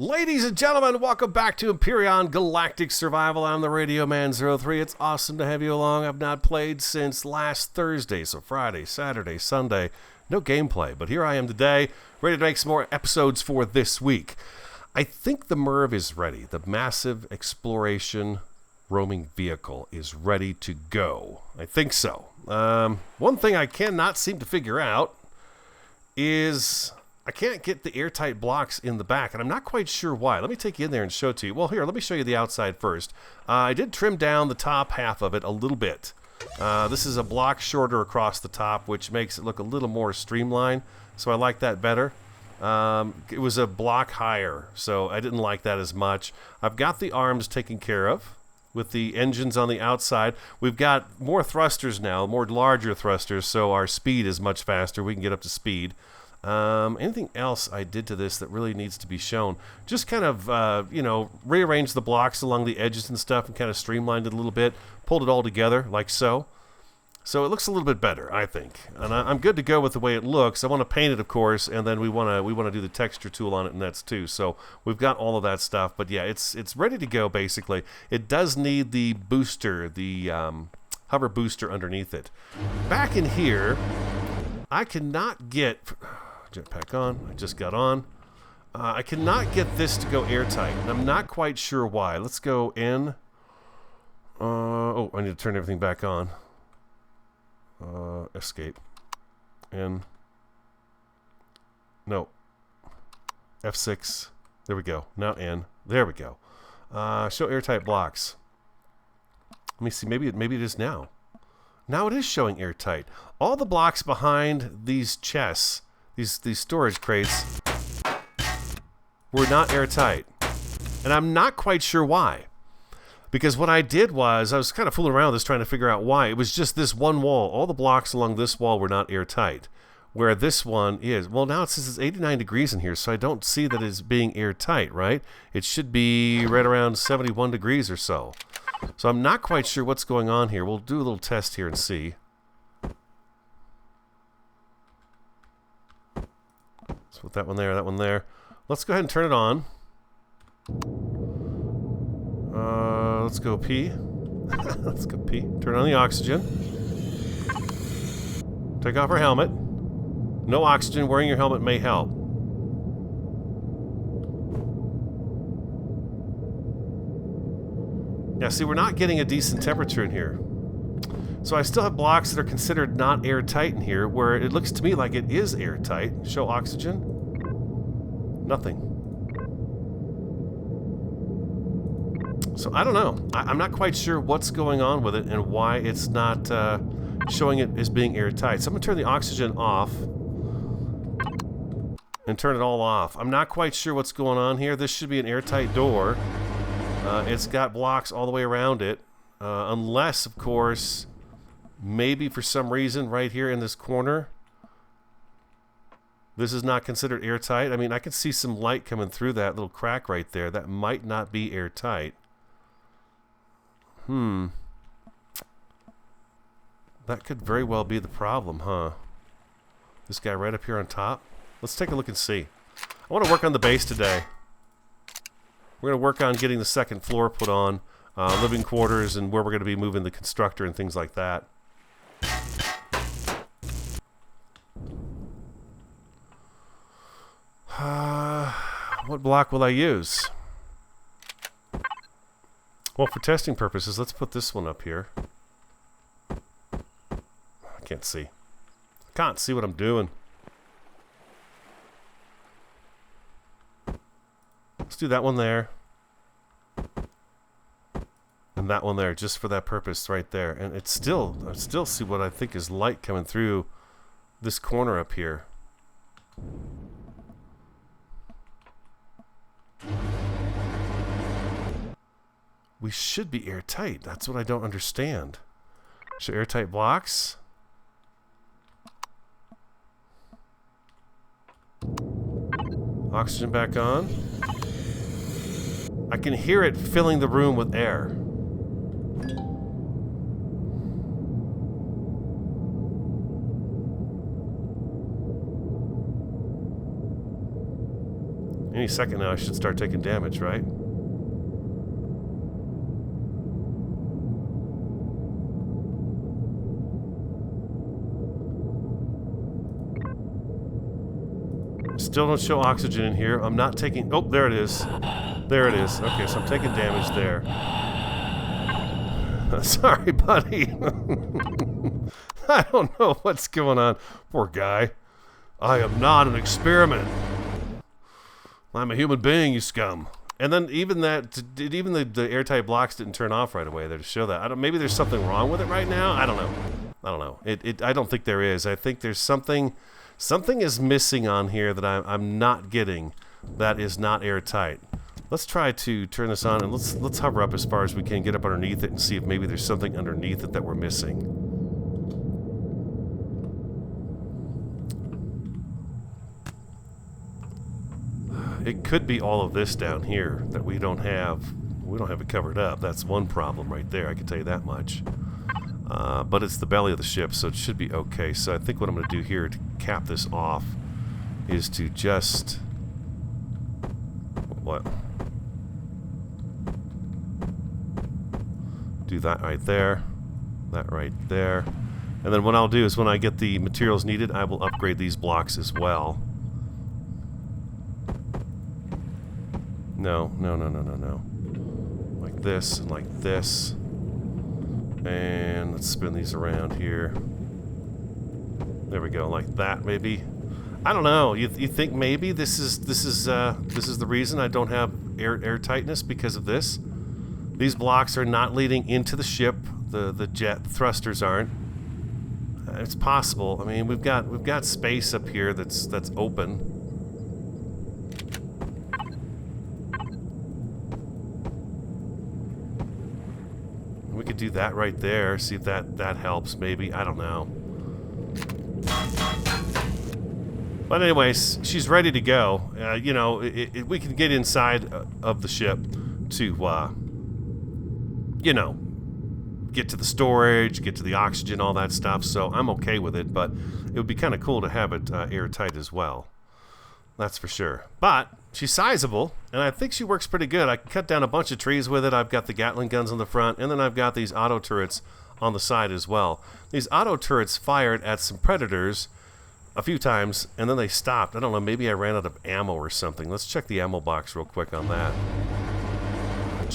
Ladies and gentlemen, welcome back to Empyrion Galactic Survival. I'm the Radio Man 03. It's awesome to have you along. I've not played since last Thursday, so Friday, Saturday, Sunday. No gameplay, but here I am today, ready to make some more episodes for this week. I think the MERV is ready. The Massive Exploration Roaming Vehicle is ready to go. I think so. One thing I cannot seem to figure out is I can't get the airtight blocks in the back, and I'm not quite sure why. Let me take you in there and show it to you. Well, here, let me show you the outside first. I did trim down the top half of it a little bit. This is a block shorter across the top, which makes it look a little more streamlined, so I like that better. It was a block higher, so I didn't like that as much. I've got the arms taken care of with the engines on the outside. We've got more thrusters now, more larger thrusters, so our speed is much faster. We can get up to speed. Anything else I did to this that really needs to be shown? Just kind of, rearranged the blocks along the edges and stuff and kind of streamlined it a little bit, pulled it all together like so. So it looks a little bit better, I think. And I'm good to go with the way it looks. I want to paint it, of course, and then we want to do the texture tool on it and that's too. So we've got all of that stuff. But yeah, it's ready to go, basically. It does need the booster, the hover booster underneath it. Back in here, I cannot get... Jetpack on. I just got on. I cannot get this to go airtight, and I'm not quite sure why. Let's go in. I need to turn everything back on. Escape. In. No. F6. There we go. Now in. There we go. Show airtight blocks. Let me see. Maybe it is now. Now it is showing airtight. All the blocks behind these chests, these storage crates, were not airtight. And I'm not quite sure why. Because what I did was, I was kind of fooling around with this trying to figure out why. It was just this one wall. All the blocks along this wall were not airtight. Where this one is. Well, now it says it's 89 degrees in here, so I don't see that it's being airtight, right? It should be right around 71 degrees or so. So I'm not quite sure what's going on here. We'll do a little test here and see. Let's put that one there, that one there. Let's go ahead and turn it on. Let's go pee. Let's go pee. Turn on the oxygen. Take off our helmet. No oxygen. Wearing your helmet may help. Yeah, see, we're not getting a decent temperature in here. So I still have blocks that are considered not airtight in here, where it looks to me like it is airtight. Show oxygen. Nothing. So I don't know. I'm not quite sure what's going on with it and why it's not showing it as being airtight. So I'm going to turn the oxygen off and turn it all off. I'm not quite sure what's going on here. This should be an airtight door. It's got blocks all the way around it. Unless, of course, maybe for some reason right here in this corner, this is not considered airtight. I mean, I can see some light coming through that little crack right there. That might not be airtight. That could very well be the problem, huh? This guy right up here on top. Let's take a look and see. I want to work on the base today. We're going to work on getting the second floor put on, living quarters, and where we're going to be moving the constructor and things like that. What block will I use? Well, for testing purposes, let's put this one up here. I can't see. I can't see what I'm doing. Let's do that one there. And that one there, just for that purpose right there. And it's still, I still see what I think is light coming through this corner up here. We should be airtight. That's what I don't understand. So airtight blocks. Oxygen back on. I can hear it filling the room with air. Any second now I should start taking damage, right? Still don't show oxygen in here. I'm not taking... Oh, there it is. There it is. Okay, so I'm taking damage there. Sorry, buddy. I don't know what's going on. Poor guy. I am not an experiment. I'm a human being, you scum. And then even that, even the airtight blocks didn't turn off right away there to show that. Maybe there's something wrong with it right now. I don't know. I don't know. I don't think there is. I think there's something is missing on here that I'm not getting. That is not airtight. Let's try to turn this on and let's hover up as far as we can, get up underneath it and see if maybe there's something underneath it that we're missing. It could be all of this down here that we don't have. We don't have it covered up. That's one problem right there. I can tell you that much. But it's the belly of the ship, so it should be okay. So I think what I'm going to do here to cap this off is to just... What? Do that right there. That right there. And then what I'll do is when I get the materials needed, I will upgrade these blocks as well. No. Like this and like this. And let's spin these around here. There we go, like that maybe. I don't know. You think maybe this is the reason I don't have air tightness because of this? These blocks are not leading into the ship. The jet thrusters aren't. It's possible. I mean, we've got space up here that's open. We could do that right there. See if that helps. Maybe, I don't know. But anyways, she's ready to go. You know, we can get inside of the ship to, you know, get to the storage, get to the oxygen, all that stuff. So I'm okay with it, but it would be kind of cool to have it airtight as well. That's for sure. But she's sizable, and I think she works pretty good. I can cut down a bunch of trees with it. I've got the Gatling guns on the front, and then I've got these auto turrets on the side as well. These auto turrets fired at some predators a few times, and then they stopped. I don't know, maybe I ran out of ammo or something. Let's check the ammo box real quick on that.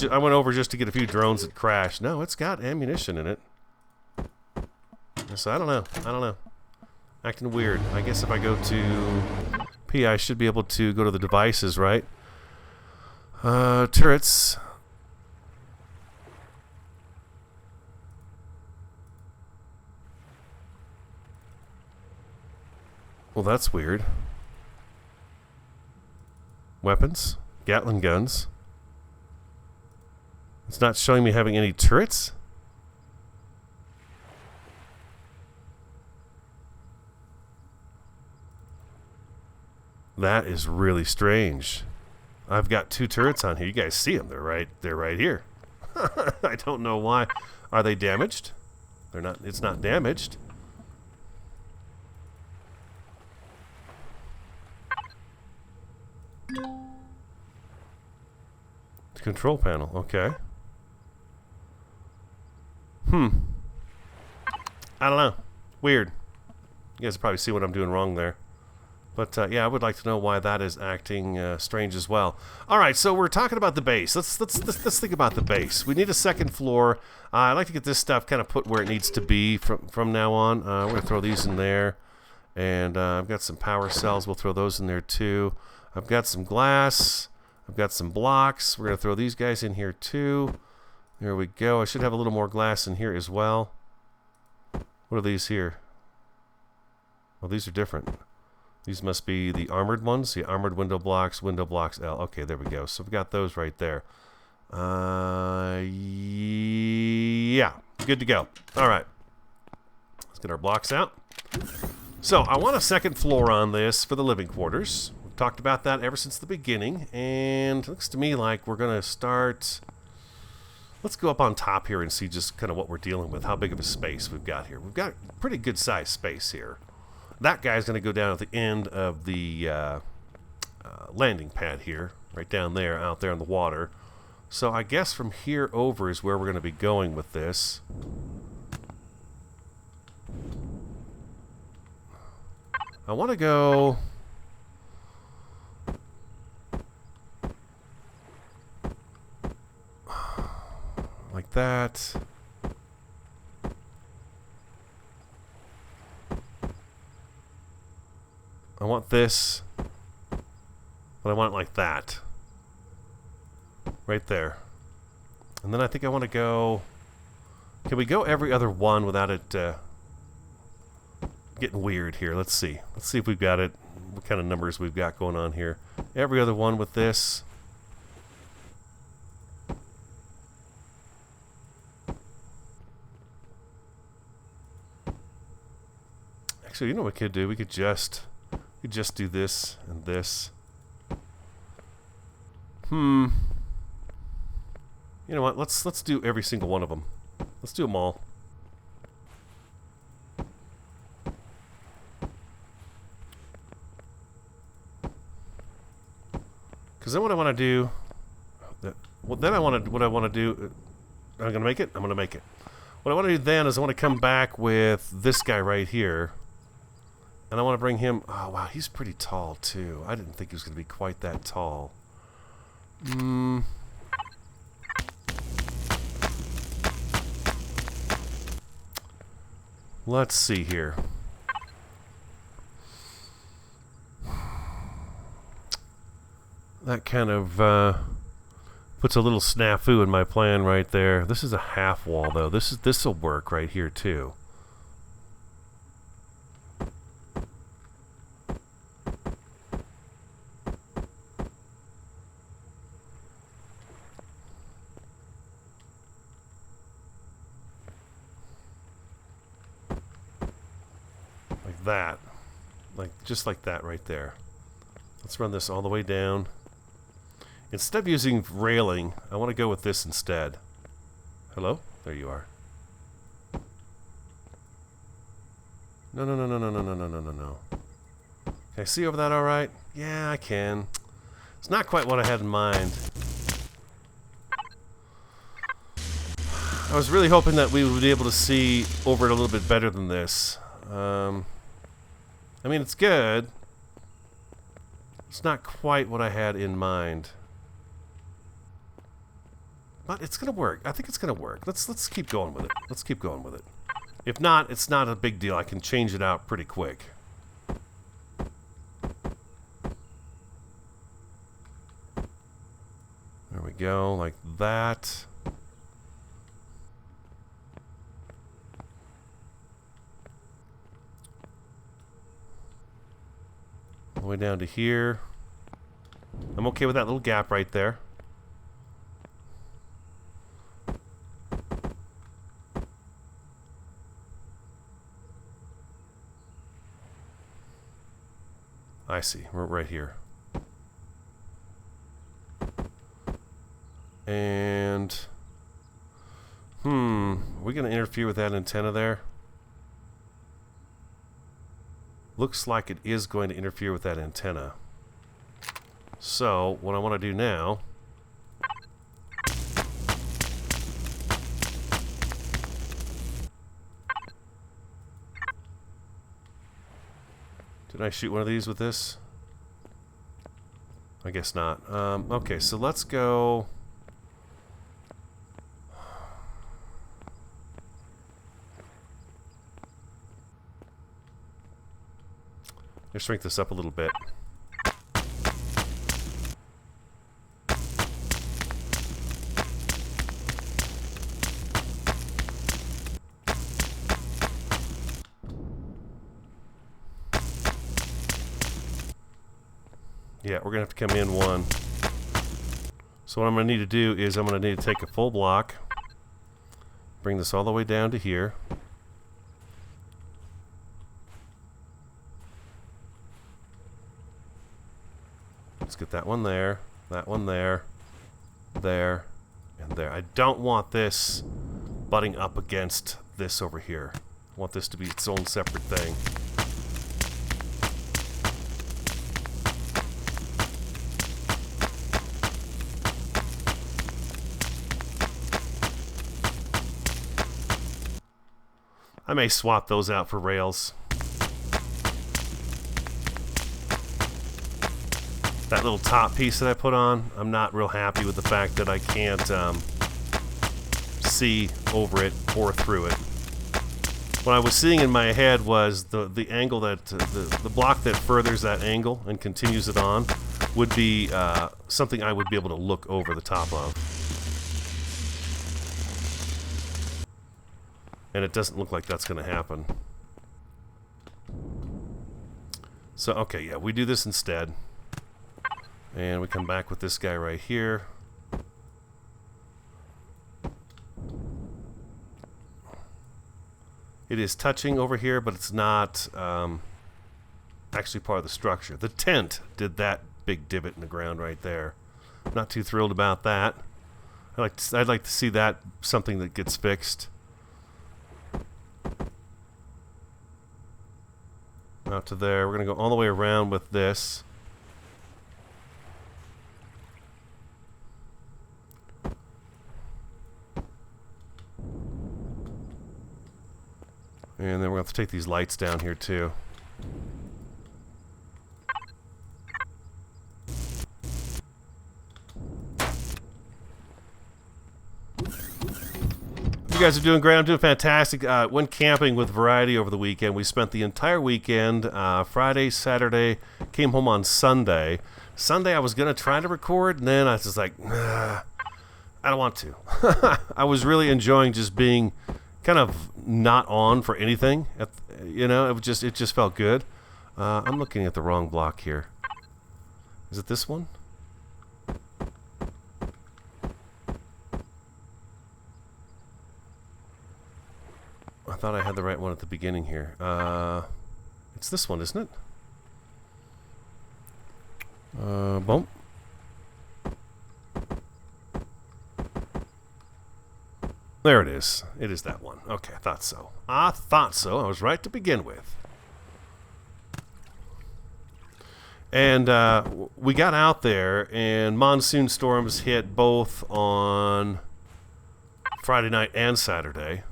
I went over just to get a few drones that crashed. No, it's got ammunition in it. So I don't know. Acting weird. I guess if I go to P, I should be able to go to the devices, right? Turrets. Well, that's weird. Weapons. Gatling guns. It's not showing me having any turrets? That is really strange. I've got 2 turrets on here. You guys see them. They're right here. I don't know why. Are they damaged? They're not. It's not damaged. The control panel. Okay. I don't know. Weird. You guys probably see what I'm doing wrong there. But yeah, I would like to know why that is acting strange as well. All right, so we're talking about the base. Let's think about the base. We need a second floor. I'd like to get this stuff kind of put where it needs to be from now on. We're gonna throw these in there, and I've got some power cells. We'll throw those in there too. I've got some glass. I've got some blocks. We're gonna throw these guys in here too. There we go. I should have a little more glass in here as well. What are these here? Oh, these are different. These must be the armored ones. The armored window blocks L. Okay, there we go. So we've got those right there. Yeah, good to go. All right. Let's get our blocks out. So I want a second floor on this for the living quarters. We've talked about that ever since the beginning. And it looks to me like we're going to start... Let's go up on top here and see just kind of what we're dealing with. How big of a space we've got here. We've got pretty good sized space here. That guy's going to go down at the end of the landing pad here, right down there, out there in the water. So I guess from here over is where we're going to be going with this. I want to go... like that. I want this, but I want it like that. Right there. And then I think I want to go... Can we go every other one without it getting weird here? Let's see. Let's see if we've got it. What kind of numbers we've got going on here. Every other one with this. Actually, you know what we could do? We could just do this and this. You know what? Let's do every single one of them. Let's do them all. Because then what I want to do, what I want to do, I'm gonna make it. I'm gonna make it. What I want to do then is I want to come back with this guy right here. And I want to bring him... Oh, wow, he's pretty tall, too. I didn't think he was going to be quite that tall. Let's see here. That kind of puts a little snafu in my plan right there. This is a half wall, though. This will work right here, too. That, like just like that right there. Let's run this all the way down. Instead of using railing, I want to go with this instead. Hello? There you are. No. Can I see over that all right? Yeah, I can. It's not quite what I had in mind. I was really hoping that we would be able to see over it a little bit better than this. I mean, it's good. It's not quite what I had in mind. But it's going to work. I think it's going to work. Let's keep going with it. Let's keep going with it. If not, it's not a big deal. I can change it out pretty quick. There we go, like that. All the way down to here. I'm okay with that little gap right there. I see. We're right here. And are we going to interfere with that antenna there? Looks like it is going to interfere with that antenna. So, what I want to do now... Did I shoot one of these with this? I guess not. Okay, so let's go... Let's shrink this up a little bit. Yeah, we're going to have to come in one. So what I'm going to need to do is I'm going to need to take a full block, bring this all the way down to here. Let's get that one there, there, and there. I don't want this butting up against this over here. I want this to be its own separate thing. I may swap those out for rails. That little top piece that I put on, I'm not real happy with the fact that I can't see over it or through it. What I was seeing in my head was the angle that the block that furthers that angle and continues it on would be something I would be able to look over the top of. And it doesn't look like that's going to happen. So, okay, yeah, we do this instead. And we come back with this guy right here. It is touching over here, but it's not actually part of the structure. The tent did that big divot in the ground right there. Not too thrilled about that. I'd like to see that something that gets fixed. Out to there. We're going to go all the way around with this. And then we're going to have to take these lights down here too. You guys are doing great. I'm doing fantastic. Went camping with Variety over the weekend. We spent the entire weekend, Friday, Saturday, came home on Sunday. Sunday I was going to try to record, and then I was just like, nah, I don't want to. I was really enjoying just being kind of not on for anything. You know, it just felt good. I'm looking at the wrong block here. Is it this one? I thought I had the right one at the beginning here. It's this one, isn't it? Bump. There it is. It is that one. Okay, I thought so. I thought so. I was right to begin with. And we got out there, and monsoon storms hit both on Friday night and Saturday.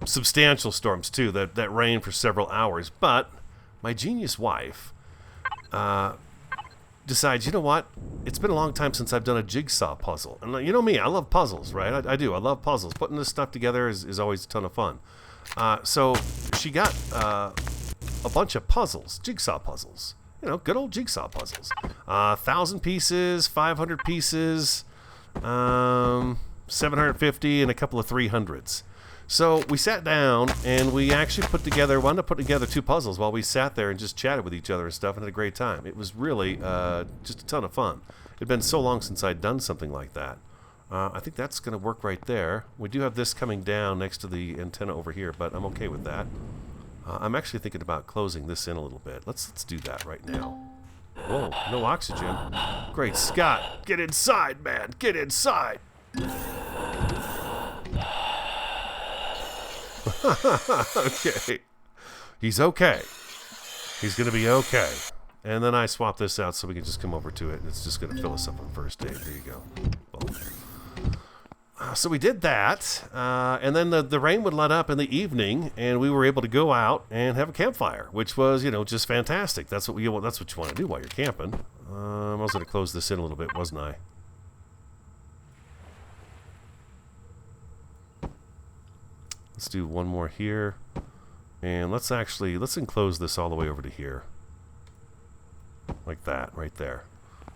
Substantial storms, too, that rained for several hours. But my genius wife decides, you know what? It's been a long time since I've done a jigsaw puzzle. And you know me, I love puzzles, right? I do. I love puzzles. Putting this stuff together is always a ton of fun. So she got a bunch of puzzles, jigsaw puzzles. You know, good old jigsaw puzzles. 1,000 pieces, 500 pieces, 750, and a couple of 300s. So we sat down and we actually wound up putting together 2 puzzles while we sat there and just chatted with each other and stuff and had a great time. It was really just a ton of fun. It had been so long since I'd done something like that. I think that's going to work right there. We do have this coming down next to the antenna over here, but I'm okay with that. I'm actually thinking about closing this in a little bit. Let's do that right now. Whoa, no oxygen. Great Scott, get inside, man, get inside. Okay. He's okay. He's going to be okay. And then I swap this out so we can just come over to it, and it's just going to fill us up on first aid. There you go. Boom. So we did that, and then the rain would let up in the evening, and we were able to go out and have a campfire, which was, you know, just fantastic. That's what you want to do while you're camping. I was going to close this in a little bit, wasn't I? Let's do one more here, and let's enclose this all the way over to here, like that, right there,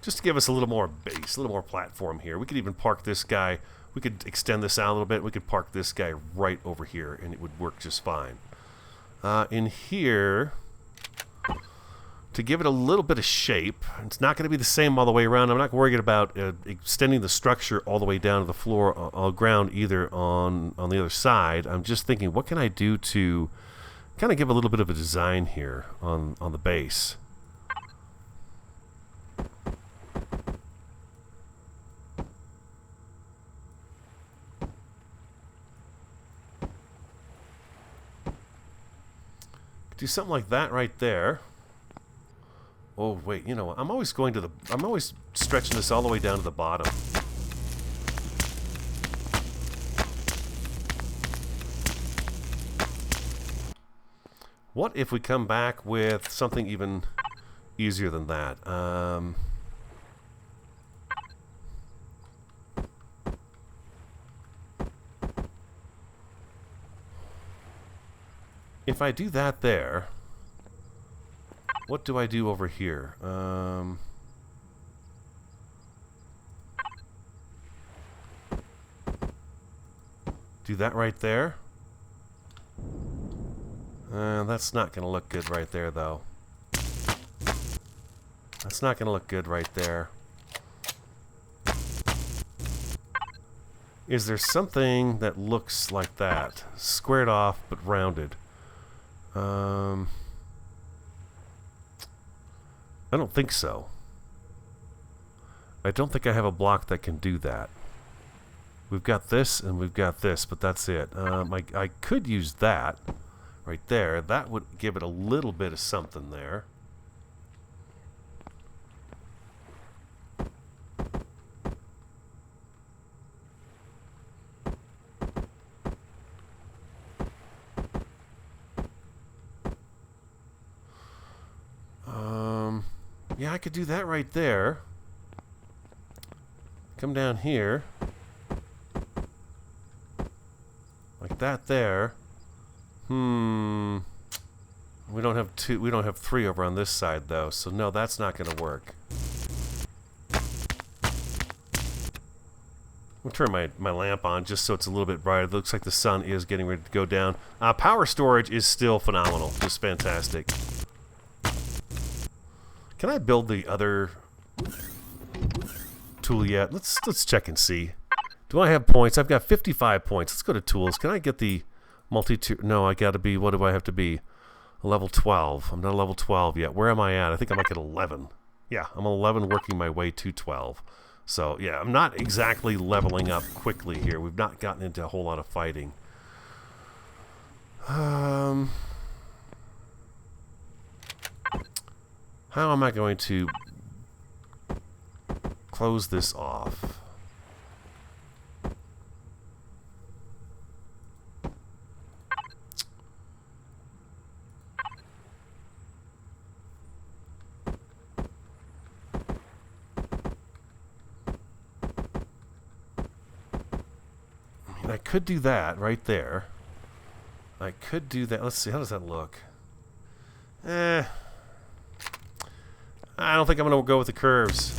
just to give us a little more base, a little more platform here. We could even park this guy. We could extend this out a little bit. We could park this guy right over here, and it would work just fine. In here, to give it a little bit of shape, it's not going to be the same all the way around. I'm not worried about extending the structure all the way down to the floor, ground either on the other side. I'm just thinking, what can I do to kind of give a little bit of a design here on the base? Do something like that right there. Oh wait, you know what? I'm always stretching this all the way down to the bottom. What if we come back with something even easier than that? If I do that there, what do I do over here? Do that right there. That's not going to look good right there, though. That's not going to look good right there. Is there something that looks like that? Squared off, but rounded. I don't think so. I don't think I have a block that can do that. We've got this and we've got this, but that's it. I could use that right there. That would give it a little bit of something there. Yeah, I could do that right there. Come down here. Like that there. We don't have two, we don't have three over on this side though, so no, that's not going to work. I'll turn my lamp on just so it's a little bit brighter. It looks like the sun is getting ready to go down. Power storage is still phenomenal. Just fantastic. Can I build the other tool yet? Let's check and see. Do I have points? I've got 55 points. Let's go to tools. Can I get the multi-tool? No, I got to be, what do I have to be? A level 12. I'm not a level 12 yet. Where am I at? I think I'm like at 11. Yeah, I'm 11 working my way to 12. So, yeah, I'm not exactly leveling up quickly here. We've not gotten into a whole lot of fighting. How am I going to close this off? I could do that right there. I could do that. Let's see. How does that look? I don't think I'm going to go with the curves.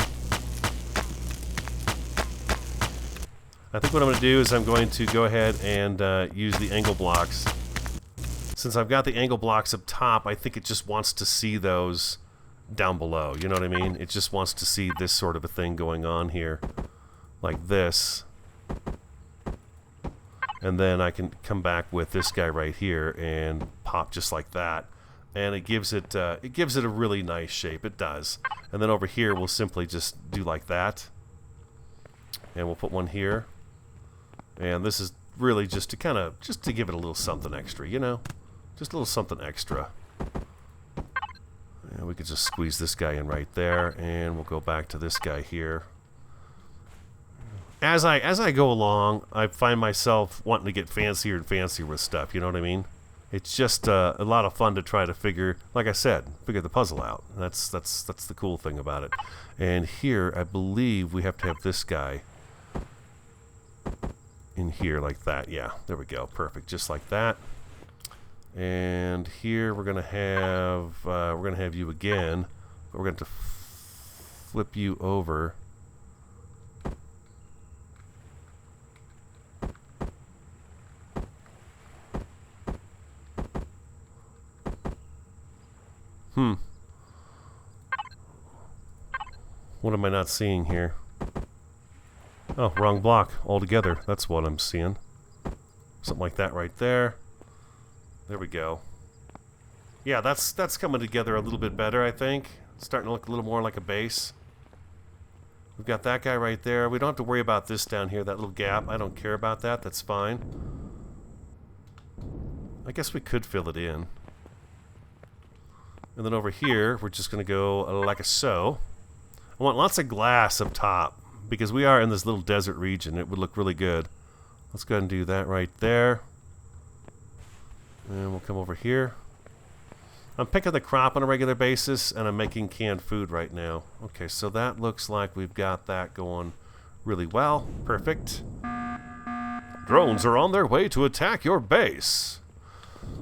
I think what I'm going to do is I'm going to go ahead and use the angle blocks. Since I've got the angle blocks up top, I think it just wants to see those down below. You know what I mean? It just wants to see this sort of a thing going on here. Like this. And then I can come back with this guy right here and pop just like that. And it gives it a really nice shape. It does. And then over here we'll simply just do like that. And we'll put one here. And this is really just to kind of, just to give it a little something extra, you know? Just a little something extra. And we could just squeeze this guy in right there. And we'll go back to this guy here. As I go along, I find myself wanting to get fancier and fancier with stuff, you know what I mean? It's just a lot of fun to try to figure, like I said, figure the puzzle out. That's the cool thing about it. And here, I believe we have to have this guy in here like that. Yeah, there we go. Perfect. Just like that. And here we're gonna have you again. But we're going to flip you over. What am I not seeing here? Oh, wrong block altogether. That's what I'm seeing. Something like that right there. There we go. Yeah, that's coming together a little bit better, I think. It's starting to look a little more like a base. We've got that guy right there. We don't have to worry about this down here, that little gap. I don't care about that. That's fine. I guess we could fill it in. And then over here, we're just going to go like so. I want lots of glass up top because we are in this little desert region. It would look really good. Let's go ahead and do that right there. And we'll come over here. I'm picking the crop on a regular basis, and I'm making canned food right now. Okay, so that looks like we've got that going really well. Perfect. Drones are on their way to attack your base.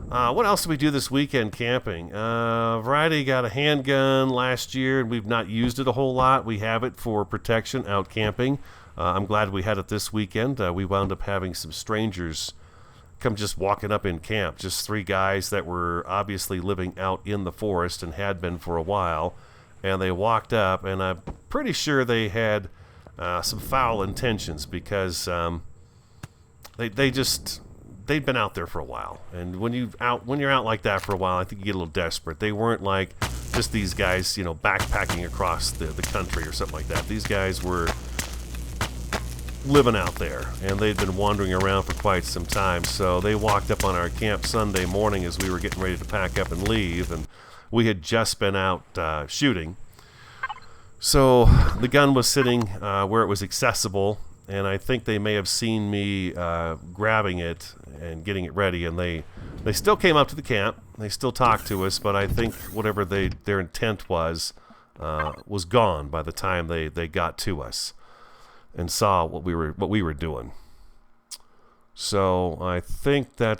What else did we do this weekend camping? Variety got a handgun last year, and we've not used it a whole lot. We have it for protection out camping. I'm glad we had it this weekend. We wound up having some strangers come just walking up in camp. Just 3 guys that were obviously living out in the forest and had been for a while. And they walked up, and I'm pretty sure they had some foul intentions because they'd been out there for a while. And when you're out like that for a while, I think you get a little desperate. They weren't like just these guys, backpacking across the country or something like that. These guys were living out there, and they'd been wandering around for quite some time. So they walked up on our camp Sunday morning as we were getting ready to pack up and leave, and we had just been out shooting. So the gun was sitting where it was accessible, and I think they may have seen me grabbing it and getting it ready, and they still came up to the camp. They still talked to us, but I think whatever their intent was gone by the time they got to us and saw what we were doing. So I think that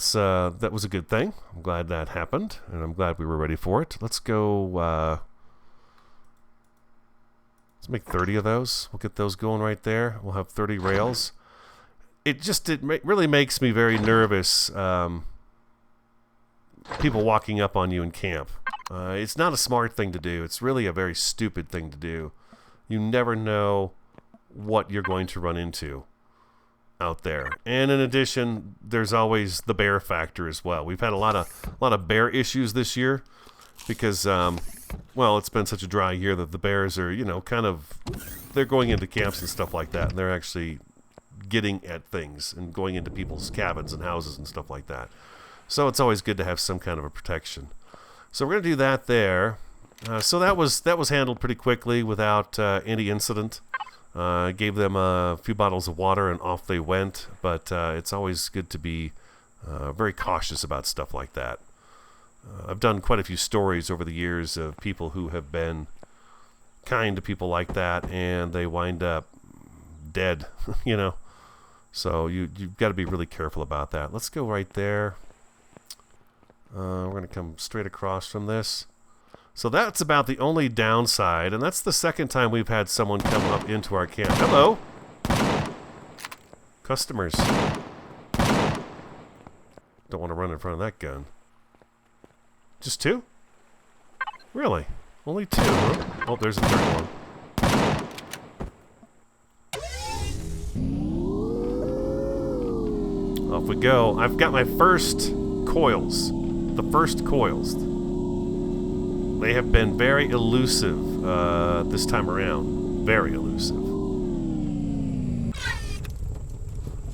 was a good thing. I'm glad that happened, and I'm glad we were ready for it. Let's go. Let's make 30 of those. We'll get those going right there. We'll have 30 rails. It really makes me very nervous. People walking up on you in camp. It's not a smart thing to do. It's really a very stupid thing to do. You never know what you're going to run into out there. And in addition, there's always the bear factor as well. We've had a lot of bear issues this year because it's been such a dry year that the bears are, they're going into camps and stuff like that, and they're actually getting at things and going into people's cabins and houses and stuff like that. So it's always good to have some kind of a protection. So we're going to do that there. So that was handled pretty quickly without any incident. Gave them a few bottles of water and off they went, but it's always good to be very cautious about stuff like that. I've done quite a few stories over the years of people who have been kind to people like that, and they wind up dead, So you've got to be really careful about that. Let's go right there. We're going to come straight across from this. So that's about the only downside, and that's the second time we've had someone come up into our camp. Hello? Customers. Don't want to run in front of that gun. Just 2? Really? Only 2, huh? Oh, there's a third one. Off we go. I've got my first coils. The first coils. They have been very elusive this time around. Very elusive.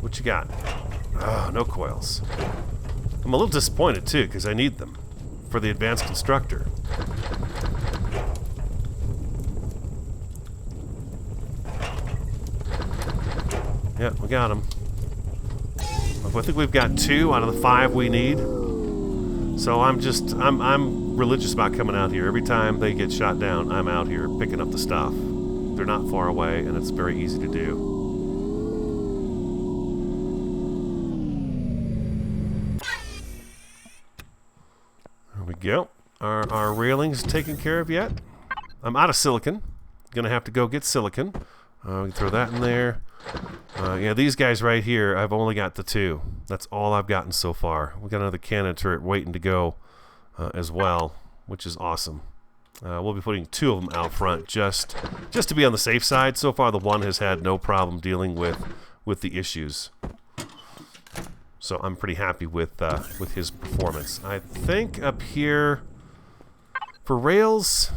What you got? Oh, no coils. I'm a little disappointed, too, because I need them for the advanced constructor. Yeah, we got them. I think we've got 2 out of the 5 we need. So I'm religious about coming out here. Every time they get shot down, I'm out here picking up the stuff. They're not far away, and it's very easy to do. There we go. Are our railings taken care of yet? I'm out of silicon. Gonna have to go get silicon. We can throw that in there. Yeah, these guys right here, I've only got the 2. That's all I've gotten so far. We got another cannon turret waiting to go as well, which is awesome. We'll be putting 2 of them out front just to be on the safe side. So far, the one has had no problem dealing with the issues. So I'm pretty happy with his performance. I think up here for rails,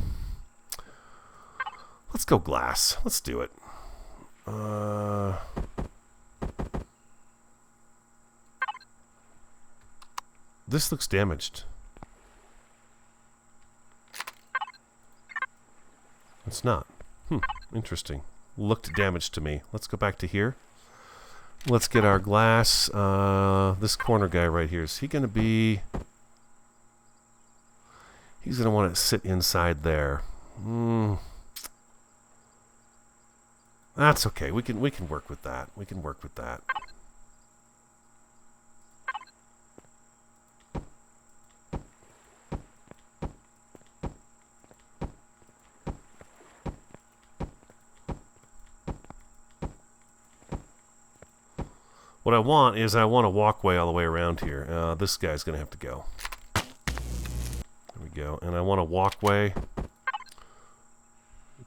let's go glass. Let's do it. This looks damaged. It's not. Interesting. Looked damaged to me. Let's go back to here. Let's get our glass. This corner guy right here. Is he going to be... He's going to want to sit inside there. That's okay. We can work with that. We can work with that. What I want is I want a walkway all the way around here. This guy's going to have to go. There we go. And I want a walkway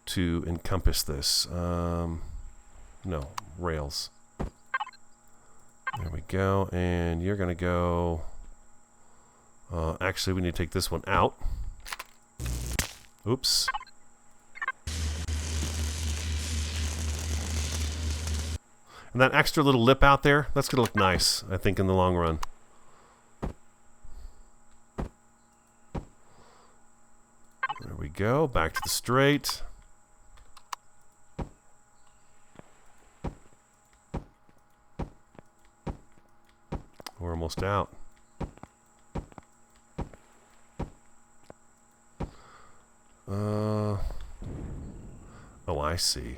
to encompass this. No, rails. There we go. And you're going to go... actually, we need to take this one out. Oops. And that extra little lip out there, that's going to look nice, I think, in the long run. There we go. Back to the straight. We're almost out. Oh, I see.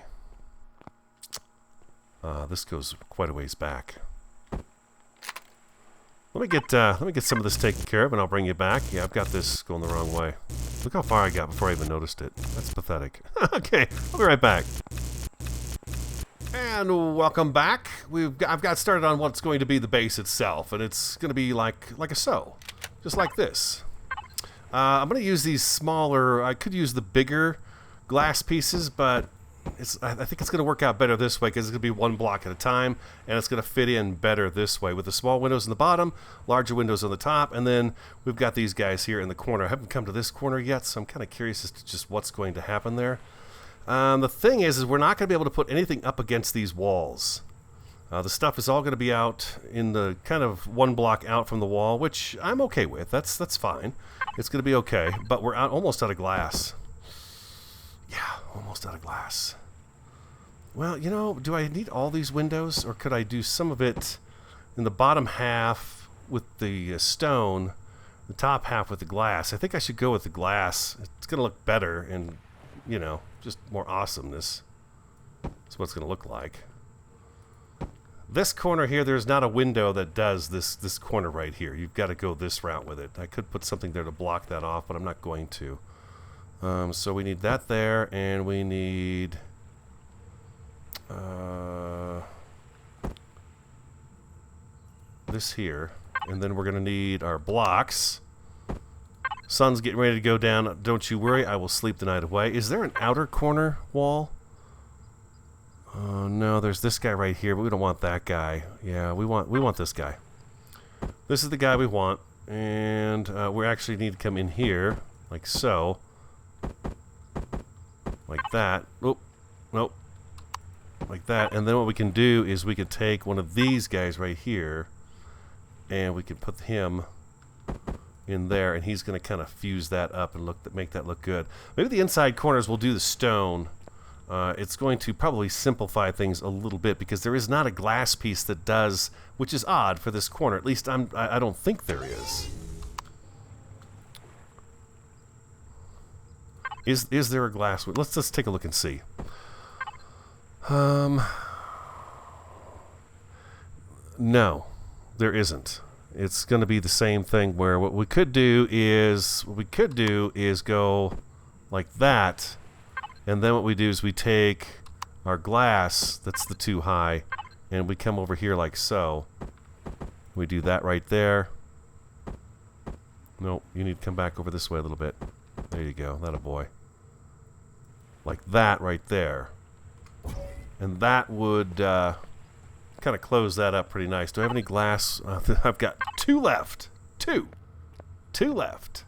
This goes quite a ways back. Let me get some of this taken care of, and I'll bring you back. Yeah, I've got this going the wrong way. Look how far I got before I even noticed it. That's pathetic. Okay, I'll be right back. And welcome back. I've got started on what's going to be the base itself, and it's going to be like a so, just like this. I'm going to use these smaller. I could use the bigger glass pieces, but I think it's going to work out better this way because it's going to be one block at a time, and it's going to fit in better this way with the small windows in the bottom, larger windows on the top, and then we've got these guys here in the corner. I haven't come to this corner yet, so I'm kind of curious as to just what's going to happen there. The thing is we're not going to be able to put anything up against these walls. The stuff is all going to be out in the kind of one block out from the wall, which I'm okay with. That's fine. It's going to be okay, but we're almost out of glass. Yeah, almost out of glass. Well, you know, do I need all these windows, or could I do some of it in the bottom half with the stone, the top half with the glass? I think I should go with the glass. It's going to look better and, you know, just more awesomeness. That's what it's going to look like. This corner here, there's not a window that does this corner right here. You've got to go this route with it. I could put something there to block that off, but I'm not going to. So we need that there, and we need this here, and then we're going to need our blocks. Sun's getting ready to go down. Don't you worry, I will sleep the night away. Is there an outer corner wall? No, there's this guy right here, but we don't want that guy. Yeah, we want this guy. This is the guy we want, and we actually need to come in here, like so. Like that. Oop. Nope. Like that. And then what we can do is we could take one of these guys right here, and we can put him in there, and he's going to kind of fuse that up and make that look good. Maybe the inside corners will do the stone. It's going to probably simplify things a little bit because there is not a glass piece that does, which is odd for this corner. At least I don't think there is. Is there a glass? Let's take a look and see. No, there isn't. It's going to be the same thing where what we could do is go like that, and then what we do is we take our glass that's the too high, and we come over here like so. We do that right there. Nope, you need to come back over this way a little bit. There you go, that a boy. Like that right there. And that would kind of close that up pretty nice. Do I have any glass? I've got two left. Two left.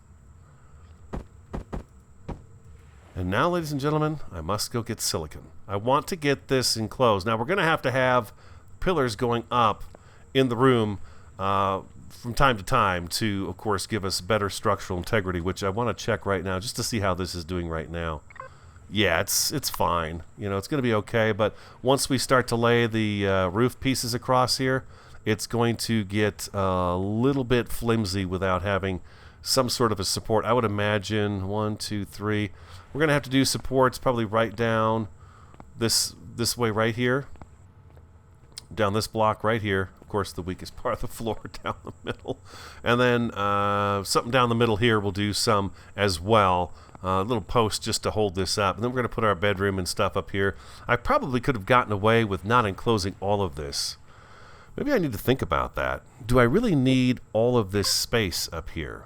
And now, ladies and gentlemen, I must go get silicon. I want to get this enclosed. Now, we're going to have pillars going up in the room from time to time to, of course, give us better structural integrity, which I want to check right now just to see how this is doing right now. Yeah, it's fine. You know, it's going to be okay, but once we start to lay the roof pieces across here, it's going to get a little bit flimsy without having some sort of a support. I would imagine 1, 2, 3. We're going to have to do supports probably right down this way right here. Down this block right here. Of course, the weakest part of the floor down the middle. And then something down the middle here will do some as well. A little post just to hold this up. And then we're going to put our bedroom and stuff up here. I probably could have gotten away with not enclosing all of this. Maybe I need to think about that. Do I really need all of this space up here?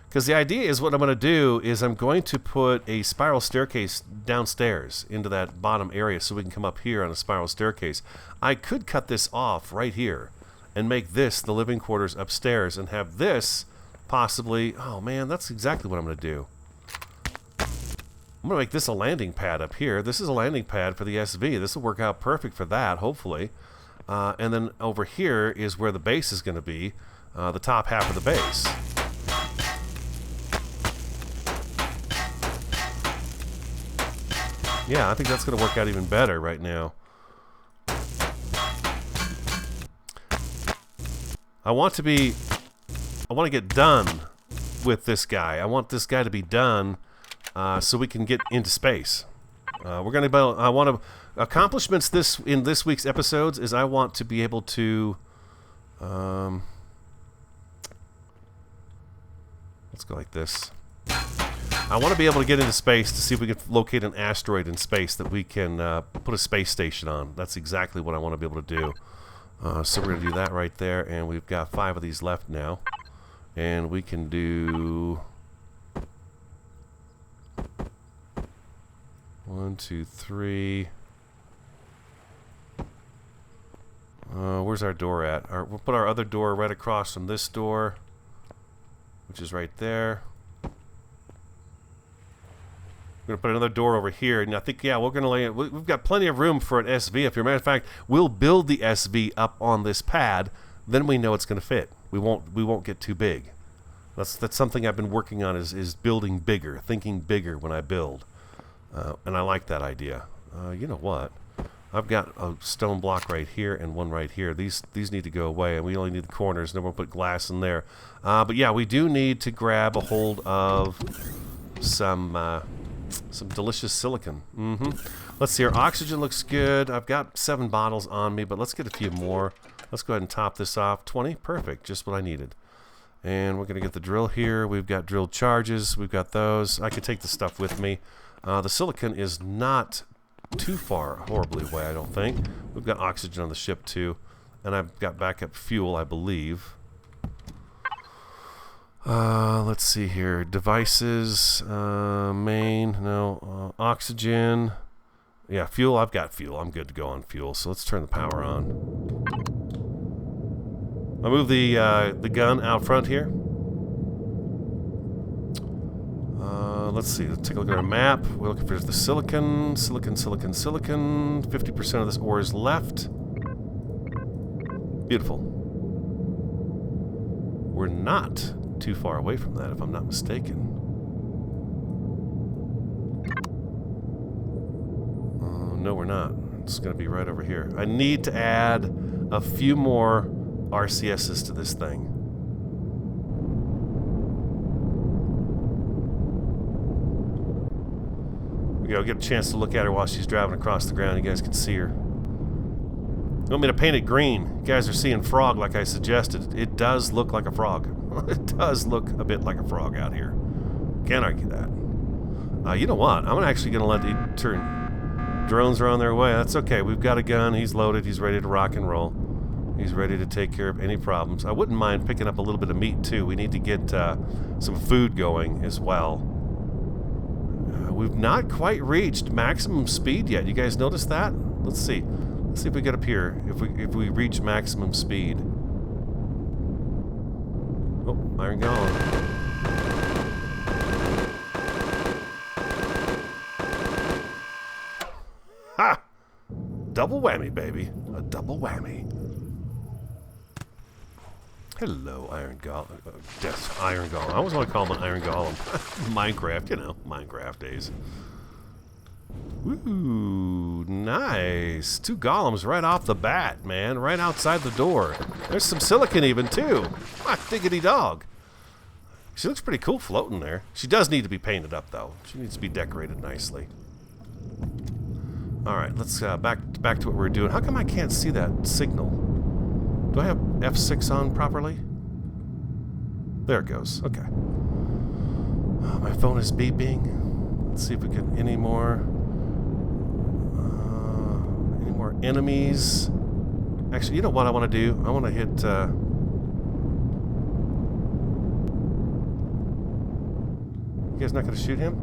Because the idea is what I'm going to do is I'm going to put a spiral staircase downstairs into that bottom area so we can come up here on a spiral staircase. I could cut this off right here and make this the living quarters upstairs and have this possibly... Oh man, that's exactly what I'm going to do. I'm going to make this a landing pad up here. This is a landing pad for the SV. This will work out perfect for that, hopefully. And then over here is where the base is going to be, the top half of the base. Yeah, I think that's going to work out even better right now. I want to get done with this guy. I want this guy to be done so we can get into space. We're going to I want to accomplishments in this week's episodes is I want to be able to let's go like this. I want to be able to get into space to see if we can locate an asteroid in space that we can put a space station on. That's exactly what I want to be able to do. So we're going to do that right there, and we've got 5 of these left now. And we can do 1, 2, 3. Where's our door at? We'll put our other door right across from this door, which is right there. We're going to put another door over here, and I think, yeah, we're going to lay it. We've got plenty of room for an SV up here. Matter of fact, we'll build the SV up on this pad, then we know it's going to fit. We won't get too big. That's something I've been working on is building bigger, thinking bigger when I build, and I like that idea. You know what? I've got a stone block right here and one right here. These need to go away, and we only need the corners, and then we'll put glass in there. But yeah, we do need to grab a hold of some delicious silicon. Let's see, our oxygen looks good. I've got 7 bottles on me, but let's get a few more. Let's go ahead and top this off. 20, perfect, just what I needed. And we're gonna get the drill here. We've got drilled charges, we've got those. I could take the stuff with me. The silicon is not too far horribly away, I don't think. We've got oxygen on the ship too, and I've got backup fuel, I believe. Let's see here. Devices, main, no, oxygen. Yeah, fuel, I've got fuel. I'm good to go on fuel, so let's turn the power on. I'll move the gun out front here. Let's see, let's take a look at our map. We're looking for the silicon. 50% of this ore is left. Beautiful. We're not too far away from that, if I'm not mistaken. No, we're not. It's going to be right over here. I need to add a few more RCSs to this thing. I'll get a chance to look at her while she's driving across the ground. You guys can see her. You want me to paint it green? You guys are seeing frog like I suggested. It does look like a frog. It does look a bit like a frog out here. Can't argue that. You know what? I'm actually going to let it turn. Drones are on their way. That's okay. We've got a gun. He's loaded. He's ready to rock and roll. He's ready to take care of any problems. I wouldn't mind picking up a little bit of meat, too. We need to get some food going as well. We've not quite reached maximum speed yet. You guys notice that? Let's see. Let's see if we get up here. If we reach maximum speed. Oh, iron golem. Ha! Double whammy, baby. A double whammy. Hello, Iron Golem. Yes, Iron Golem. I always want to call him an Iron Golem. Minecraft, you know, Minecraft days. Woo, nice. 2 golems right off the bat, man. Right outside the door. There's some silicon even, too. Ah, diggity dog. She looks pretty cool floating there. She does need to be painted up, though. She needs to be decorated nicely. All right, let's back to what we were doing. How come I can't see that signal? Do I have F6 on properly? There it goes. Okay. My phone is beeping. Let's see if we can any more enemies. Actually, you know what I want to do? I want to hit. You guys not going to shoot him?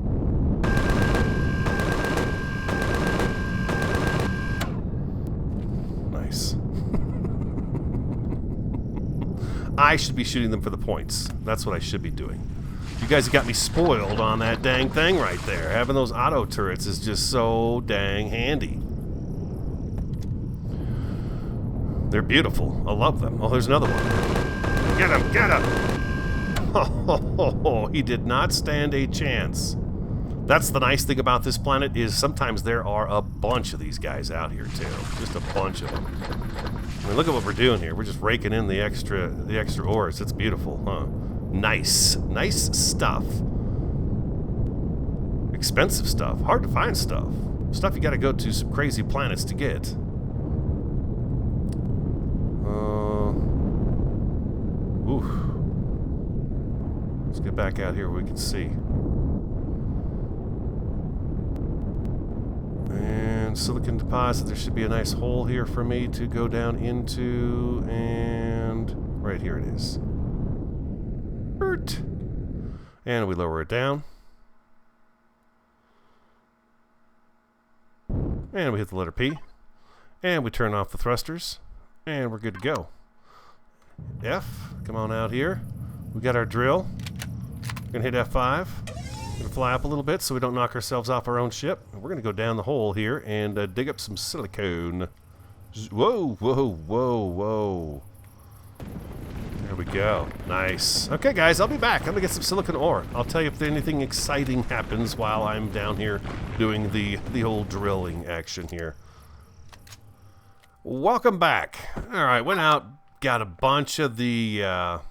Nice. I should be shooting them for the points. That's what I should be doing. You guys have got me spoiled on that dang thing right there. Having those auto turrets is just so dang handy. They're beautiful. I love them. Oh, there's another one. Get him! Get him! Oh, he did not stand a chance. That's the nice thing about this planet is sometimes there are a bunch of these guys out here too. Just a bunch of them. I mean, look at what we're doing here. We're just raking in the extra ores. It's beautiful, huh? Nice. Nice stuff. Expensive stuff. Hard to find stuff. Stuff you gotta go to some crazy planets to get. Let's get back out here where we can see. And silicon deposit. There should be a nice hole here for me to go down into. And right here it is. And we lower it down. And we hit the letter P. And we turn off the thrusters. And we're good to go. F, come on out here. We got our drill. We're going to hit F5. We're going to fly up a little bit so we don't knock ourselves off our own ship. We're going to go down the hole here and dig up some silicone. Whoa, whoa, whoa, whoa. There we go. Nice. Okay, guys, I'll be back. I'm going to get some silicon ore. I'll tell you if anything exciting happens while I'm down here doing the old drilling action here. Welcome back. All right, went out, got a bunch of the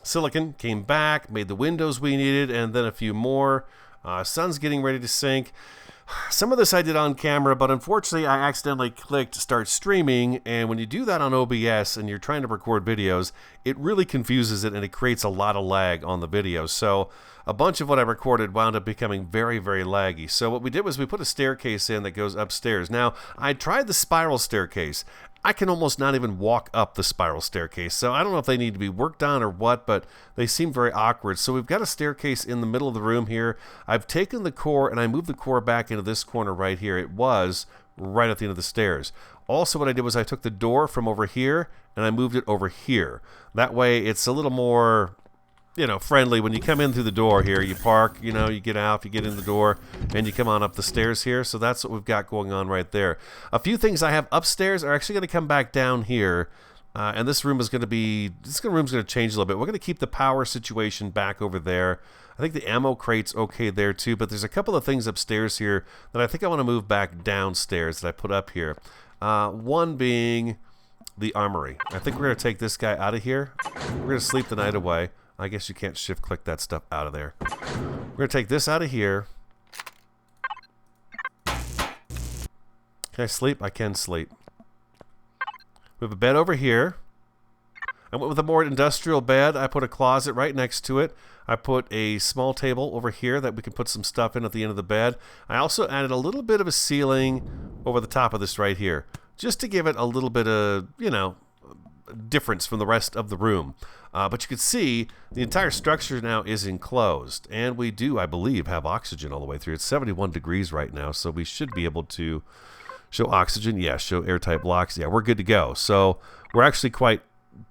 silicon, came back, made the windows we needed, and then a few more. Sun's getting ready to sink. Some of this I did on camera, but unfortunately I accidentally clicked start streaming, and when you do that on OBS and you're trying to record videos, it really confuses it and it creates a lot of lag on the video. So a bunch of what I recorded wound up becoming very, very laggy. So what we did was we put a staircase in that goes upstairs. Now, I tried the spiral staircase. I can almost not even walk up the spiral staircase, so I don't know if they need to be worked on or what, but they seem very awkward. So we've got a staircase in the middle of the room here. I've taken the core and I moved the core back into this corner right here. It was right at the end of the stairs. Also, what I did was I took the door from over here and I moved it over here. That way it's a little more, you know, friendly. When you come in through the door here, you park, you know, you get out, you get in the door, and you come on up the stairs here. So that's what we've got going on right there. A few things I have upstairs are actually going to come back down here. And this room is going to be, room's going to change a little bit. We're going to keep the power situation back over there. I think the ammo crate's okay there too, but there's a couple of things upstairs here that I think I want to move back downstairs that I put up here. One being the armory. I think we're going to take this guy out of here. We're going to sleep the night away. I guess you can't shift click that stuff out of there. We're going to take this out of here. Can I sleep? I can sleep. We have a bed over here. I went with a more industrial bed. I put a closet right next to it. I put a small table over here that we can put some stuff in at the end of the bed. I also added a little bit of a ceiling over the top of this right here, just to give it a little bit of, you know, difference from the rest of the room. But you can see the entire structure now is enclosed, and we do, I believe, have oxygen all the way through. It's 71 degrees right now, so we should be able to show oxygen. Yeah, show airtight blocks. Yeah, we're good to go. So we're actually quite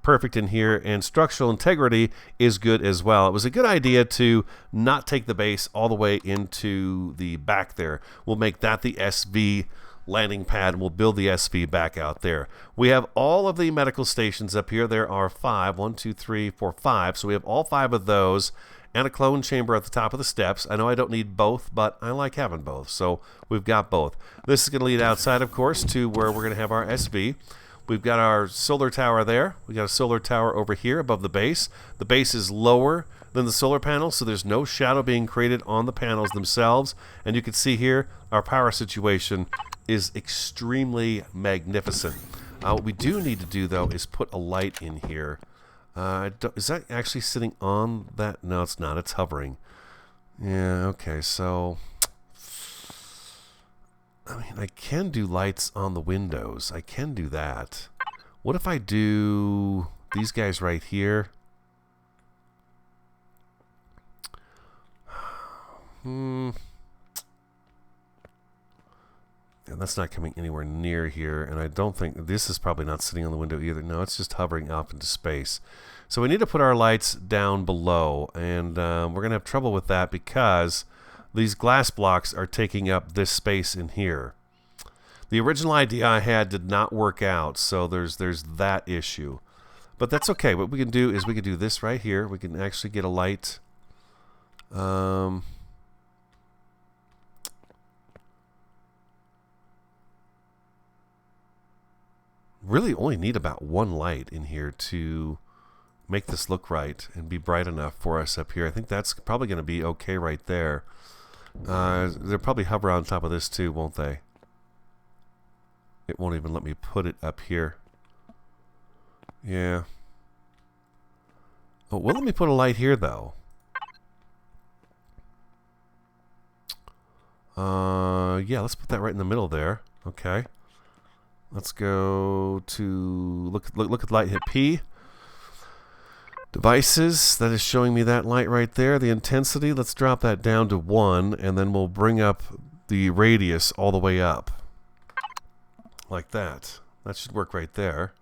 perfect in here, and structural integrity is good as well. It was a good idea to not take the base all the way into the back there. We'll make that the SV landing pad, and we'll build the SV back out there. We have all of the medical stations up here. There are 5. 1, 2, 3, 4, 5. So we have all 5 of those, and a clone chamber at the top of the steps. I know I don't need both, but I like having both, so we've got both. This is going to lead outside, of course, to where we're going to have our SV. We've got our solar tower there. We got a solar tower over here above the base. The base is lower than the solar panels, so there's no shadow being created on the panels themselves. And you can see here, our power situation is extremely magnificent. What we do need to do, though, is put a light in here. Is that actually sitting on that? No, it's not. It's hovering. Yeah, okay, so... I mean, I can do lights on the windows. I can do that. What if I do these guys right here? Yeah, that's not coming anywhere near here, and I don't think this is probably not sitting on the window either. No, it's just hovering off into space. So we need to put our lights down below, and we're going to have trouble with that because these glass blocks are taking up this space in here. The original idea I had did not work out, so there's that issue. But that's okay. What we can do is we can do this right here. We can actually get a light. Really only need about one light in here to make this look right and be bright enough for us up here. I think that's probably going to be okay right there. They'll probably hover on top of this too, won't they? It won't even let me put it up here. Yeah. Oh, well, let me put a light here, though. Yeah, let's put that right in the middle there. Okay. Let's go to look at light, hit P. Devices, that is showing me that light right there. The intensity, let's drop that down to 1, and then we'll bring up the radius all the way up. Like that. That should work right there.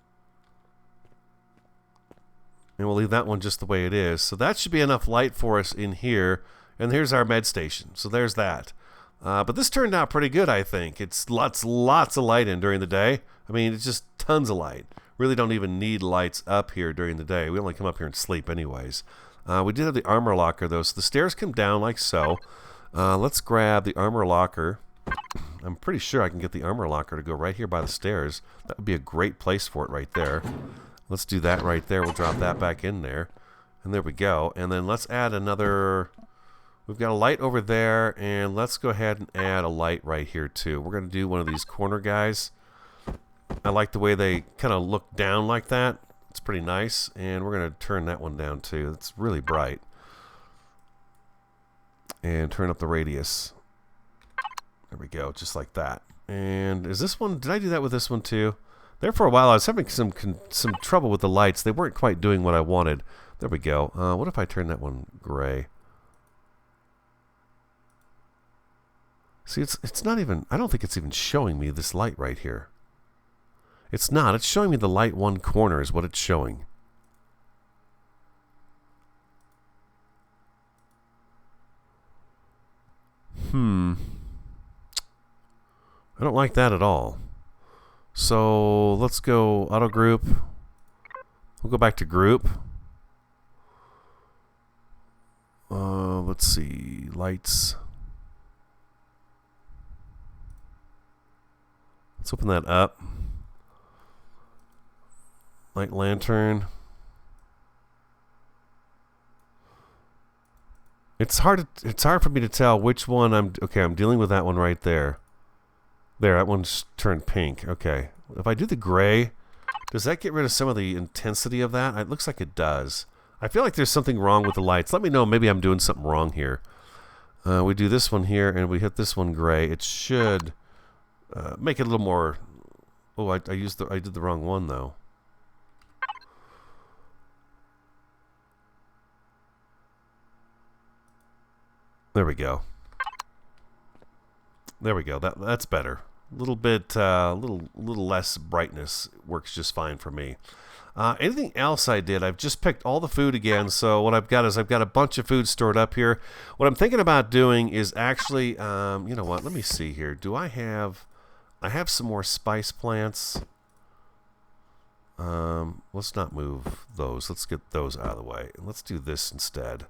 And we'll leave that one just the way it is. So that should be enough light for us in here. And here's our med station. So there's that. But this turned out pretty good, I think. It's lots of light in during the day. I mean, it's just tons of light. Really don't even need lights up here during the day. We only come up here and sleep anyways. We did have the armor locker, though. So the stairs come down like so. Let's grab the armor locker. I'm pretty sure I can get the armor locker to go right here by the stairs. That would be a great place for it right there. Let's do that right there. We'll drop that back in there. And there we go. And then let's add another... We've got a light over there, and let's go ahead and add a light right here too. We're going to do one of these corner guys. I like the way they kind of look down like that. It's pretty nice. And we're going to turn that one down too. It's really bright. And turn up the radius. There we go, just like that. And is this one, did I do that with this one too? There for a while I was having some trouble with the lights. They weren't quite doing what I wanted. There we go. What if I turn that one gray? See, it's not even, I don't think it's even showing me this light right here. It's not. It's showing me the light one corner is what it's showing. I don't like that at all. So let's go auto group. We'll go back to group. Let's see, lights. Let's open that up. Light lantern. It's hard for me to tell which one I'm dealing with that one right there. There, that one's turned pink. Okay. If I do the gray, does that get rid of some of the intensity of that? It looks like it does. I feel like there's something wrong with the lights. Let me know. Maybe I'm doing something wrong here. We do this one here, and we hit this one gray. It should make it a little more... Oh, I did the wrong one, though. There we go. There we go. That's better. A little bit, little less brightness works just fine for me. Anything else I did? I've just picked all the food again. So what I've got is I've got a bunch of food stored up here. What I'm thinking about doing is actually, you know what? Let me see here. Do I have? I have some more spice plants. Let's not move those. Let's get those out of the way. Let's do this instead.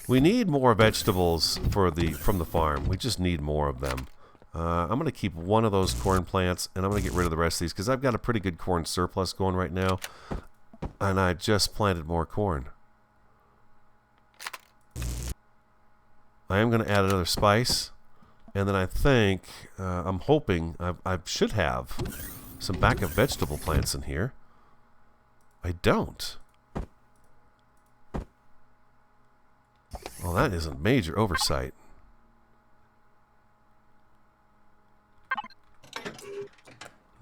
We need more vegetables from the farm. We just need more of them. I'm going to keep one of those corn plants, and I'm going to get rid of the rest of these because I've got a pretty good corn surplus going right now, and I just planted more corn. I am going to add another spice. And then I think, I'm hoping, I should have some backup vegetable plants in here. I don't. Well, that is a major oversight.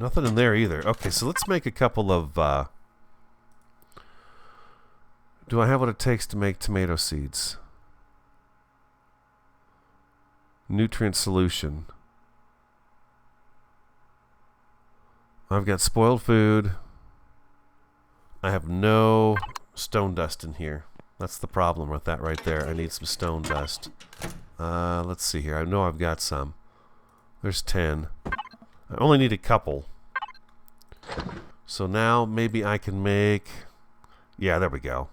Nothing in there either. Okay, so let's make a couple of... do I have what it takes to make tomato seeds? Nutrient solution. I've got spoiled food. I have no stone dust in here. That's the problem with that right there. I need some stone dust. Let's see here. I know I've got some. There's 10. I only need a couple. So now maybe I can make... Yeah, there we go.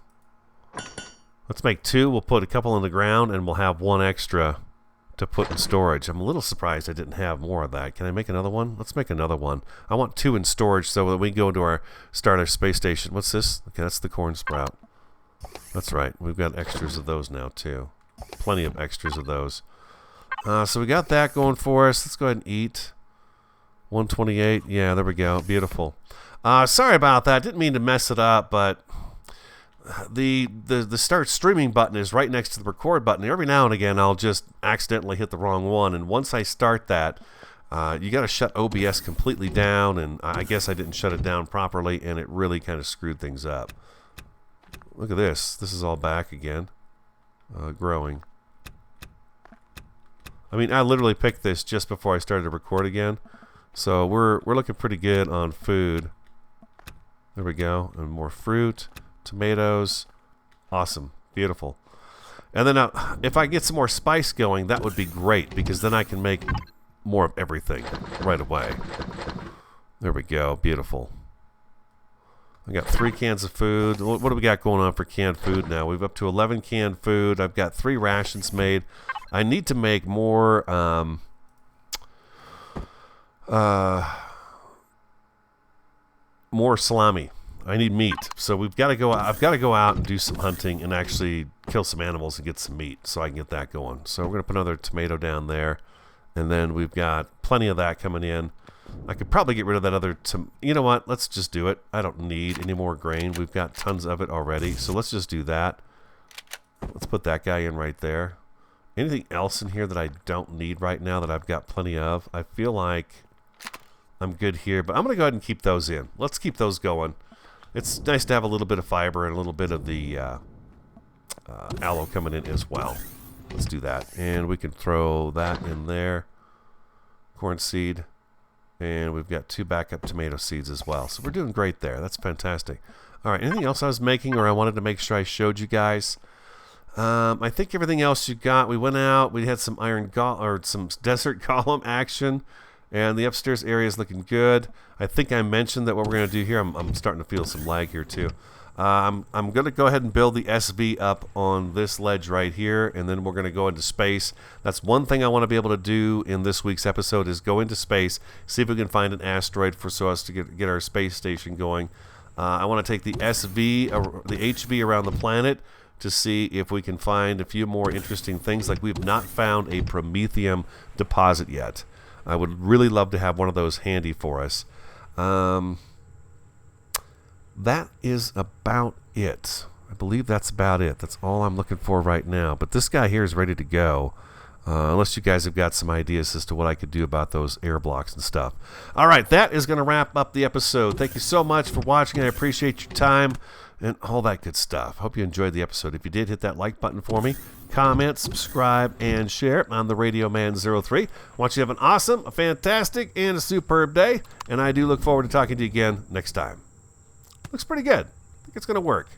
Let's make 2. We'll put a couple in the ground and we'll have 1 extra to put in storage. I'm a little surprised I didn't have more of that. Can I make another one? Let's make another one. I want 2 in storage so that we can go into our start our space station. What's this? Okay, that's the corn sprout. That's right. We've got extras of those now too. Plenty of extras of those. So we got that going for us. Let's go ahead and eat. 128. Yeah, there we go. Beautiful. Sorry about that. Didn't mean to mess it up, but the start streaming button is right next to the record button. Every now and again, I'll just accidentally hit the wrong one. And once I start that, you got to shut OBS completely down. And I guess I didn't shut it down properly, and it really kind of screwed things up. Look at this. This is all back again. Growing. I mean, I literally picked this just before I started to record again. So we're looking pretty good on food. There we go. And more fruit. Tomatoes. Awesome. Beautiful. And then if I get some more spice going, that would be great, because then I can make more of everything right away. There we go. Beautiful. I got 3 cans of food. What do we got going on for canned food now? We've up to 11 canned food. I've got 3 rations made. I need to make more more salami. I need meat. So we've got to go out. I've got to go out and do some hunting and actually kill some animals and get some meat so I can get that going. So we're going to put another tomato down there. And then we've got plenty of that coming in. I could probably get rid of that other... You know what? Let's just do it. I don't need any more grain. We've got tons of it already. So let's just do that. Let's put that guy in right there. Anything else in here that I don't need right now that I've got plenty of? I feel like I'm good here. But I'm going to go ahead and keep those in. Let's keep those going. It's nice to have a little bit of fiber and a little bit of the aloe coming in as well. Let's do that. And we can throw that in there. Corn seed. And we've got 2 backup tomato seeds as well. So we're doing great there. That's fantastic. All right, anything else I was making or I wanted to make sure I showed you guys? I think everything else you got. We went out. We had some some desert golem action. And the upstairs area is looking good. I think I mentioned that what we're going to do here. I'm starting to feel some lag here too. I'm going to go ahead and build the SV up on this ledge right here, and then we're going to go into space. That's one thing I want to be able to do in this week's episode is go into space, see if we can find an asteroid so us to get our space station going. I want to take the SV, the HV around the planet to see if we can find a few more interesting things. Like we've not found a promethium deposit yet. I would really love to have one of those handy for us. That is about it. I believe that's about it. That's all I'm looking for right now. But this guy here is ready to go. Unless you guys have got some ideas as to what I could do about those air blocks and stuff. All right, that is going to wrap up the episode. Thank you so much for watching. I appreciate your time and all that good stuff. Hope you enjoyed the episode. If you did, hit that like button for me. Comment, subscribe, and share. I'm the Radio Man 03. I want you to have an awesome, a fantastic, and a superb day. And I do look forward to talking to you again next time. Looks pretty good. I think it's going to work.